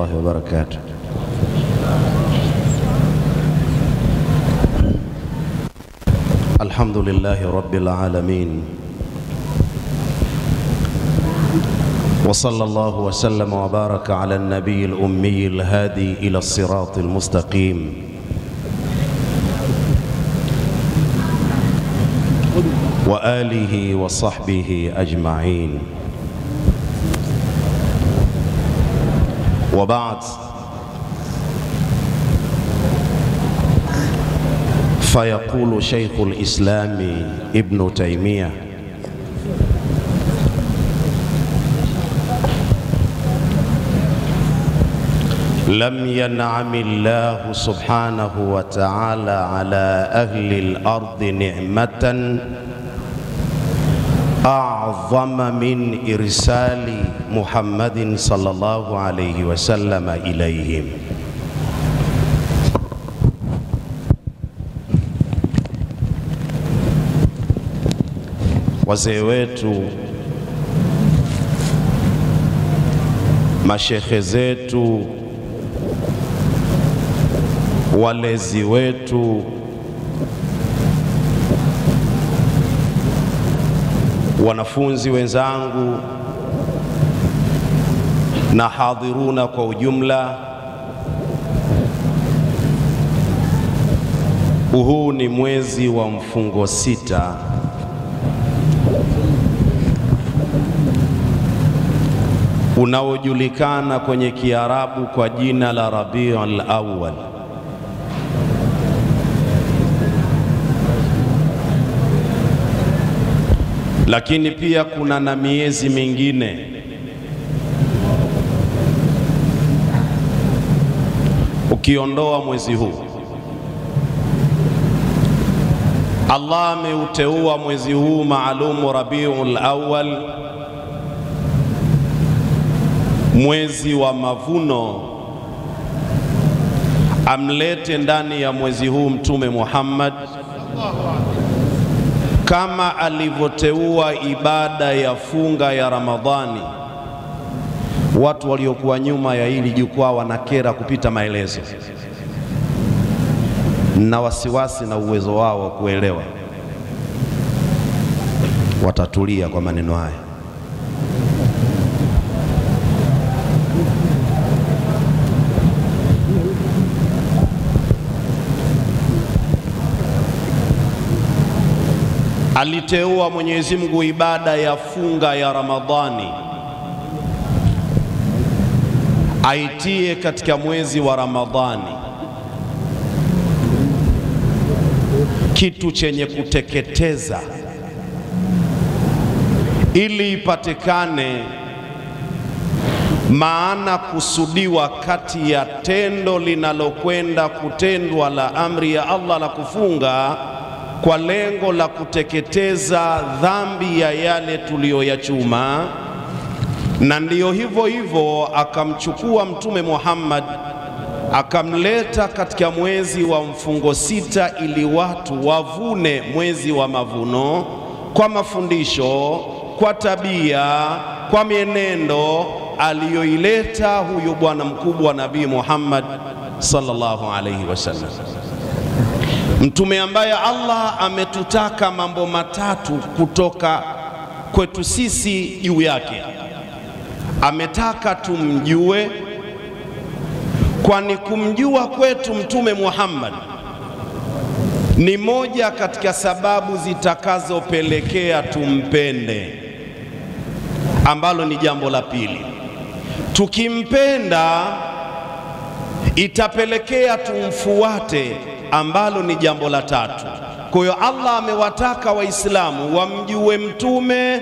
الله وبركاته. الحمد لله رب العالمين، وصلى الله وسلم وبارك على النبي الأمي الهادي إلى الصراط المستقيم وآله وصحبه أجمعين. وبعد، فيقول شيخ الإسلام ابن تيمية: لم ينعم الله سبحانه وتعالى على أهل الأرض نعمة أعظم من إرسال محمد صلى الله عليه وسلم إليهم. Wazee wetu, mashekhe zetu, walezi wetu, wanafunzi wenzangu na hadhiruna kwa ujumla, huu ni mwezi wa mfungo sita unaojulikana kwenye Kiarabu kwa jina la Rabiul Awwal. Lakini pia kuna na miezi mingine. Ukiondoa mwezi huu, Allah ameuteua mwezi huu maalumu Rabiul Awwal, mwezi wa mavuno, amlete ndani ya mwezi huu Mtume Muhammad, kama alivyoteua ibada ya funga ya Ramadhani. Watu waliokuwa nyuma ya hili jukwaa wanakera kupita maelezo na wasiwasi na uwezo wao wa kuelewa, watatulia kwa maneno haya. Aliteua Mwenyezi Mungu ibada ya funga ya Ramadhani aitie katika mwezi wa Ramadhani, kitu chenye kuteketeza, ili ipatikane maana kusudiwa kati ya tendo linalokwenda kutendwa la amri ya Allah la kufunga kwa lengo la kuteketeza dhambi ya yale tuliyoyachuma. Na ndiyo hivyo hivyo akamchukua Mtume Muhammad akamleta katika mwezi wa mfungo sita, ili watu wavune mwezi wa mavuno kwa mafundisho, kwa tabia, kwa mienendo aliyoileta huyu bwana mkubwa Nabii Muhammad sallallahu alaihi wasallam, mtume ambaye Allah ametutaka mambo matatu kutoka kwetu sisi juu yake. Ametaka tumjue, kwani kumjua kwetu Mtume Muhammad ni moja katika sababu zitakazopelekea tumpende, ambalo ni jambo la pili. Tukimpenda itapelekea tumfuate, ambalo ni jambo la tatu. Kwa hiyo Allah amewataka Waislamu wamjue mtume,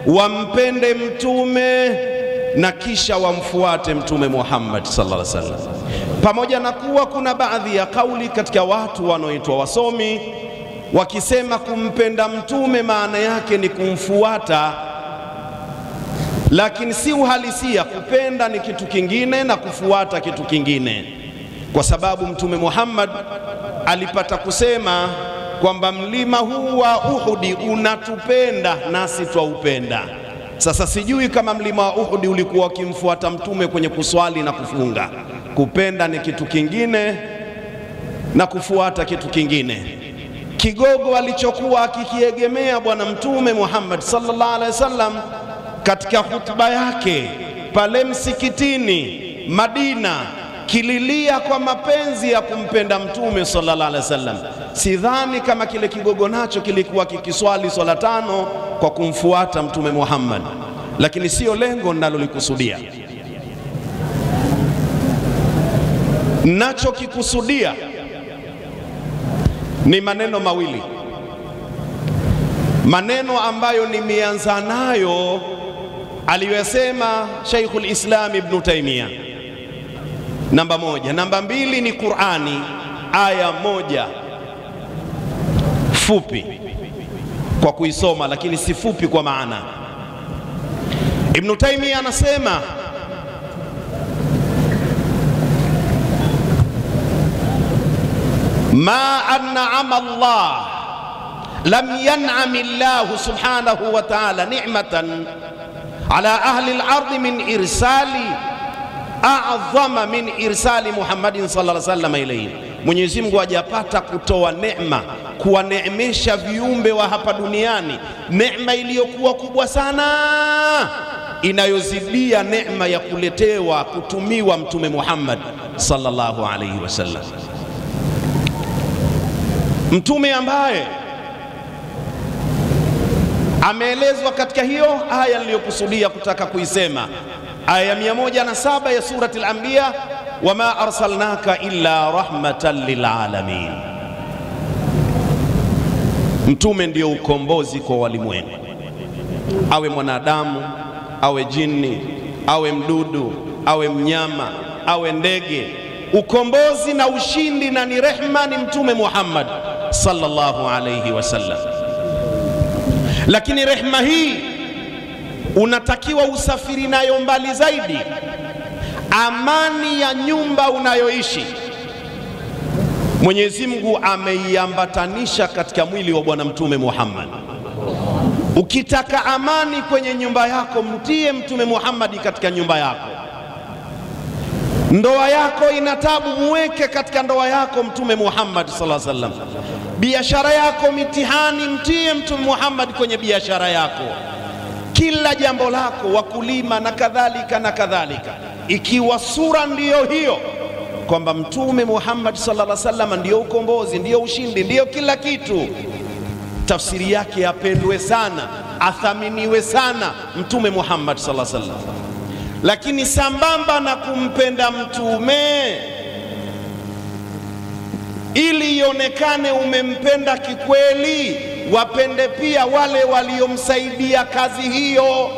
wampende mtume, na kisha wamfuate Mtume Muhammad sallallahu alaihi wasallam. Pamoja na kuwa kuna baadhi ya kauli katika watu wanaoitwa wasomi wakisema kumpenda mtume maana yake ni kumfuata, lakini si uhalisia. Kupenda ni kitu kingine na kufuata kitu kingine, kwa sababu Mtume Muhammad alipata kusema kwamba mlima huu wa Uhudi unatupenda nasi twaupenda. Sasa sijui kama mlima wa Uhud ulikuwa ukimfuata mtume kwenye kuswali na kufunga. Kupenda ni kitu kingine na kufuata kitu kingine. Kigogo alichokuwa akikiegemea bwana mtume Muhammad sallallahu alaihi wasallam katika hutuba yake pale msikitini Madina, kililia kwa mapenzi ya kumpenda mtume sallallahu alaihi wasallam. Sidhani kama kile kigogo nacho kilikuwa kikiswali swala 5 kwa kumfuata mtume Muhammad, lakini sio lengo ninalolikusudia. Nacho kikusudia ni maneno mawili, maneno ambayo nimeanza nayo aliyosema Sheikhul Islam Ibn Taymiyyah. Namba 1. Namba 2 ni Qur'ani, aya 1 fupi kwa kuisoma, lakini si fupi kwa maana. Ibn Taymiyyah anasema ma an'ama Allah lam yan'am Allah subhanahu wa ta'ala ni'matan ala ahli al-ard min irsali a'zama min irsali Muhammadin sallallahu alaihi wasallam ilayhi. Mwenyezi Mungu hajapata kutoa neema, kuwaneemesha viumbe wa hapa duniani neema iliyokuwa kubwa sana inayozidia neema ya kuletewa kutumiwa mtume Muhammad sallallahu alaihi wasallam, mtume ambaye ameelezwa katika hiyo aya niliyokusudia kutaka kuisema, aya 107 ya surati al-Anbiya, wama arsalnaka illa rahmatan lilalamin. Mtume ndio ukombozi kwa walimwengu, awe mwanadamu, awe jini, awe mdudu, awe mnyama, awe ndege. Ukombozi na ushindi na ni rehma ni mtume Muhammad sallallahu alayhi wasallam. Lakini rehma hii unatakiwa usafiri nayo mbali zaidi. Amani ya nyumba unayoishi Mwenyezi Mungu ameiambatanisha katika mwili wa bwana mtume Muhammad. Ukitaka amani kwenye nyumba yako, mtie mtume Muhammad katika nyumba yako. Ndoa yako ina tabu, muweke katika ndoa yako mtume Muhammad sallallahu alaihi wasallam. Biashara yako mitihani, mtie mtume Muhammad kwenye biashara yako. Kila jambo lako, wakulima na kadhalika na kadhalika, ikiwa sura ndiyo hiyo kwamba mtume Muhammad sallallahu alaihi wasallam ndiyo ukombozi, ndiyo ushindi, ndiyo kila kitu, tafsiri yake apendwe sana, athaminiwe sana mtume Muhammad sallallahu alaihi wasallam. Lakini sambamba na kumpenda mtume, ili ionekane umempenda kikweli, wapende pia wale waliomsaidia kazi hiyo.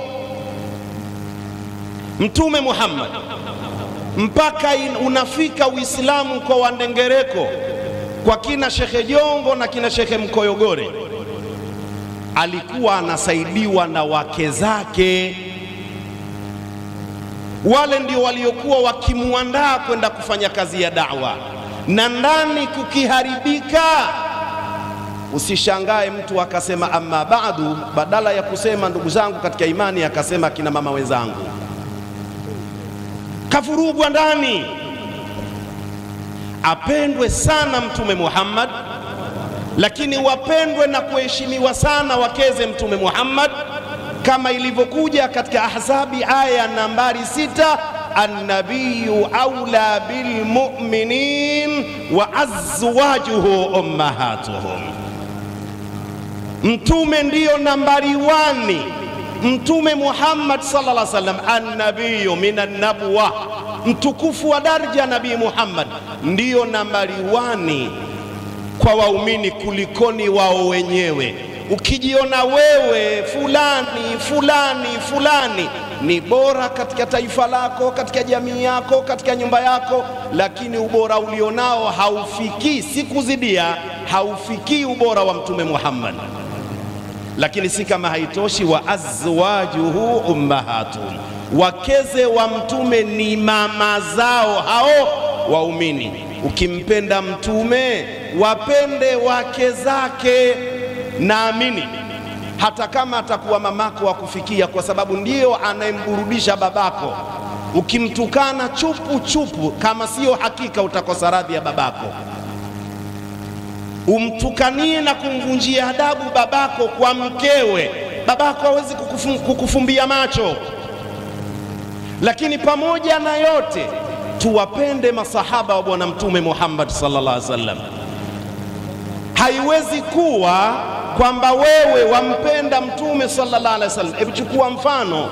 Mtume Muhammad mpaka unafika Uislamu kwa wandengereko, kwa kina Shekhe Jongo na kina Shekhe Mkoyogore, alikuwa anasaidiwa na wake zake. Wale ndio waliokuwa wakimuandaa kwenda kufanya kazi ya da'wa, na ndani kukiharibika, usishangae mtu akasema amma ba'du, badala ya kusema ndugu zangu katika imani akasema kina mama wenzangu. Kafurugwa ndani. Apendwe sana mtume Muhammad, lakini wapendwe na kuheshimiwa sana wakeze mtume Muhammad, kama ilivyokuja katika Ahzabi aya nambari 6, an-nabiyyu aula bil mu'minin wa azwajuhu ummahatuhum. Mtume ndiyo nambari 1. Mtume Muhammad sallallahu alaihi wasallam, an-nabiyyu minan nabwa, mtukufu wa daraja nabii Muhammad, ndiyo nambari 1 kwa waumini kulikoni wao wenyewe. Ukijiona wewe fulani fulani fulani ni bora katika taifa lako, katika jamii yako, katika nyumba yako, lakini ubora ulionao haufikii, sikuzidia, haufikii ubora wa mtume Muhammad. Lakini si kama haitoshi, wa azwajuhu ummahatuhum, wakeze wa mtume ni mama zao hao waumini. Ukimpenda mtume, wapende wake zake. Naamini hata kama atakuwa mamako wa kufikia, kwa sababu ndiyo anayemburudisha babako. Ukimtukana chupu chupu, kama sio hakika utakosa radhi ya babako. Umtukanie na kumvunjia adabu babako kwa mkewe, babako hawezi kukufumbia macho. Lakini pamoja na yote, tuwapende masahaba wa Bwana Mtume Muhammad sallallahu alaihi wasallam. Haiwezi kuwa kwamba wewe wampenda Mtume sallallahu alaihi wasallam. Hebu chukua mfano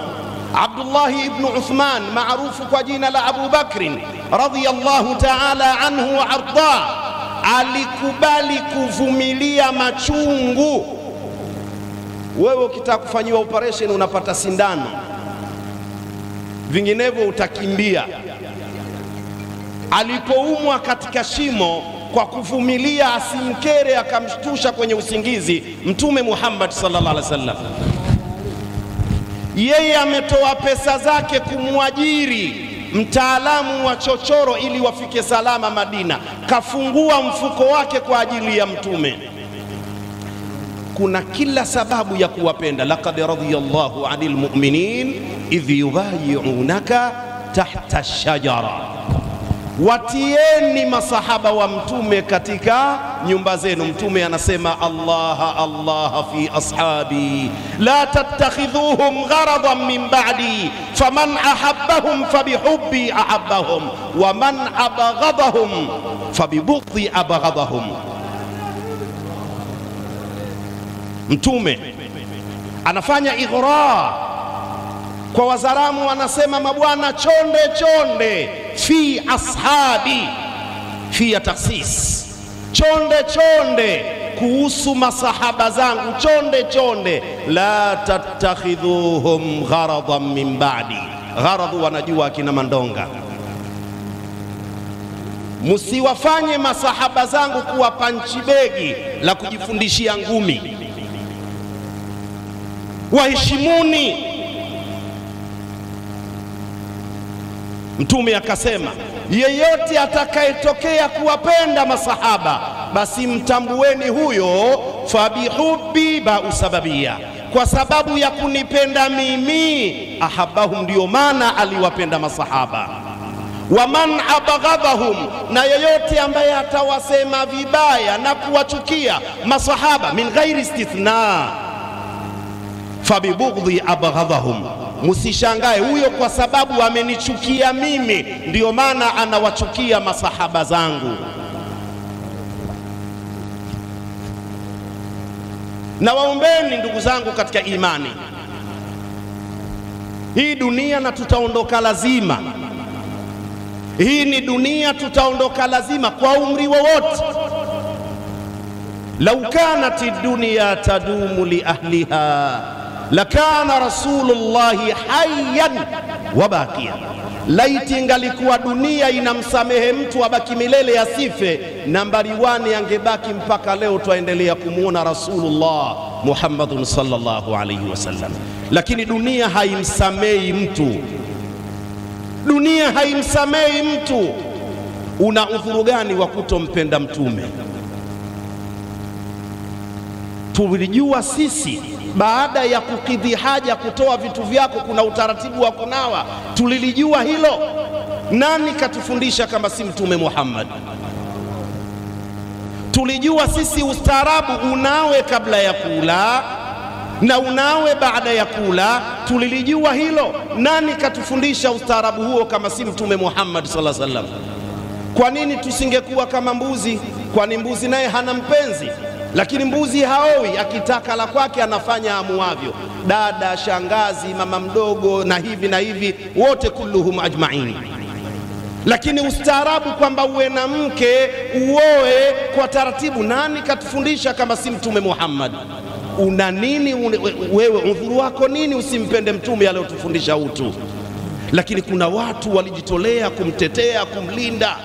Abdullah ibn Uthman maarufu kwa jina la Abu Bakrin radhiyallahu ta'ala anhu wa arda, alikubali kuvumilia machungu. Wewe ukitaka kufanyiwa operation unapata sindano, vinginevyo utakimbia. Alipoumwa katika shimo, kwa kuvumilia asimkere, akamshtusha kwenye usingizi Mtume Muhammad sallallahu alaihi wasallam. Yeye ametoa pesa zake kumwajiri mtaalamu wa chochoro ili wafike salama Madina, kafungua mfuko wake kwa ajili ya Mtume. Kuna kila sababu ya kuwapenda. Laqad radiyallahu 'anil mu'minin idh yubayi'unaka tahta ash-shajara. Watieni masahaba wa Mtume katika nyumba zenu. Mtume anasema Allah Allah fi ashabi la tattakhidhuhum gharadan min ba'di faman ahabbahum fabihubbi ahabbahum wa man abghadahum fabibughdi abghadahum. Mtume anafanya ighra kwa Wazaramu, wanasema mabwana, chonde chonde fi ashabi fi takhsis, chonde chonde kuhusu masahaba zangu, chonde chonde. La tattakhidhuhum gharadan min ba'di. Gharadhu wanajua akina Mandonga. Musiwafanye masahaba zangu kuwa panchibegi la kujifundishia ngumi. Waheshimuni. Mtume akasema yeyote atakayetokea kuwapenda masahaba, basi mtambueni huyo fabihubbi bausababia, kwa sababu ya kunipenda mimi. Ahabahum, ndio maana aliwapenda masahaba. Waman abghadahum, na yeyote ambaye atawasema vibaya na kuwachukia masahaba min ghairi istithna, fabibughdi abghadahum. Musishangae huyo kwa sababu amenichukia mimi ndio maana anawachukia masahaba zangu. Na waombeni ndugu zangu katika imani, hii dunia na tutaondoka lazima. Hii ni dunia, tutaondoka lazima kwa umri wowote. Lau kanati dunya tadumu li ahliha lakana rasulullahi hayyan wa baqiya. Laiti ingalikuwa dunia inamsamehe mtu abaki milele asife, nambari 1 angebaki mpaka leo twaendelea kumuona Rasulullah Muhammadun sallallahu alayhi wasallam. Lakini dunia haimsamehi mtu, dunia haimsamehi mtu. Una udhuru gani wa kutompenda Mtume? Tulijua sisi baada ya kukidhi haja kutoa vitu vyako kuna utaratibu wa kunawa. Tulilijua hilo. Nani katufundisha kama si Mtume Muhammad? Tulijua sisi ustaarabu unawe kabla ya kula na unawe baada ya kula. Tulilijua hilo. Nani katufundisha ustaarabu huo kama si Mtume Muhammad sallallahu alaihi wasallam? Kwa nini tusingekuwa kama mbuzi? Kwani mbuzi naye hana mpenzi? Lakini mbuzi haoi, akitaka la kwake anafanya amuavyo. Dada, shangazi, mama mdogo na hivi na hivi, wote kulluhum ajma'in. Lakini ustaarabu kwamba uwe na mke uoe kwa taratibu, nani katufundisha kama si Mtume Muhammad? Una nini wewe? Udhuru wako nini usimpende Mtume aliyotufundisha utu? Lakini kuna watu walijitolea kumtetea, kumlinda,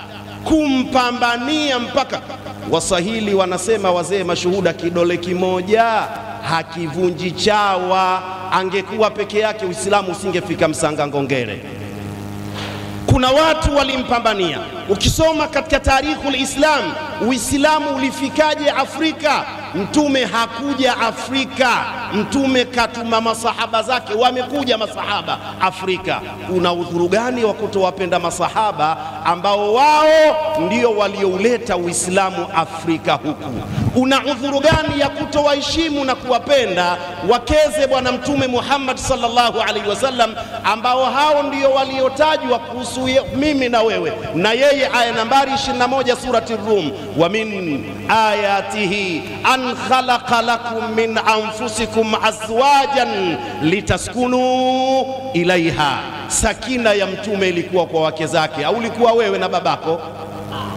kumpambania. Mpaka Waswahili wanasema, wazee mashuhuda, kidole kimoja hakivunji chawa. Angekuwa peke yake Uislamu usingefika Msanga Ngongere. Kuna watu walimpambania. Ukisoma katika tarikhul Islam, Uislamu ulifikaje Afrika? Mtume hakuja Afrika, Mtume katuma masahaba zake, wamekuja masahaba Afrika. Una udhuru gani wa kutowapenda masahaba ambao wao ndio waliouleta Uislamu Afrika huku? Una udhuru gani ya kutowaheshimu na kuwapenda wakeze Bwana Mtume Muhammad sallallahu alaihi wasallam ambao hao ndio waliotajwa kuhusu mimi na wewe na yeye? Aya nambari 21 surati Rum, wa min ayatihi an khalaqa lakum min anfusikum azwajan litaskunu ilaiha. Sakina ya Mtume ilikuwa kwa wake zake, au ilikuwa wewe na babako?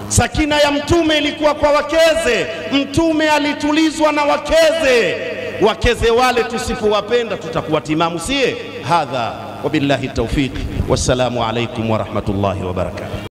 Sakina ya Mtume ilikuwa kwa wakeze. Mtume alitulizwa na wakeze. Wakeze wale tusipowapenda tutakuwa timamu, sie? Hadha wabillahi tawfiq, wassalamu alaikum wa rahmatullahi wa barakatuh.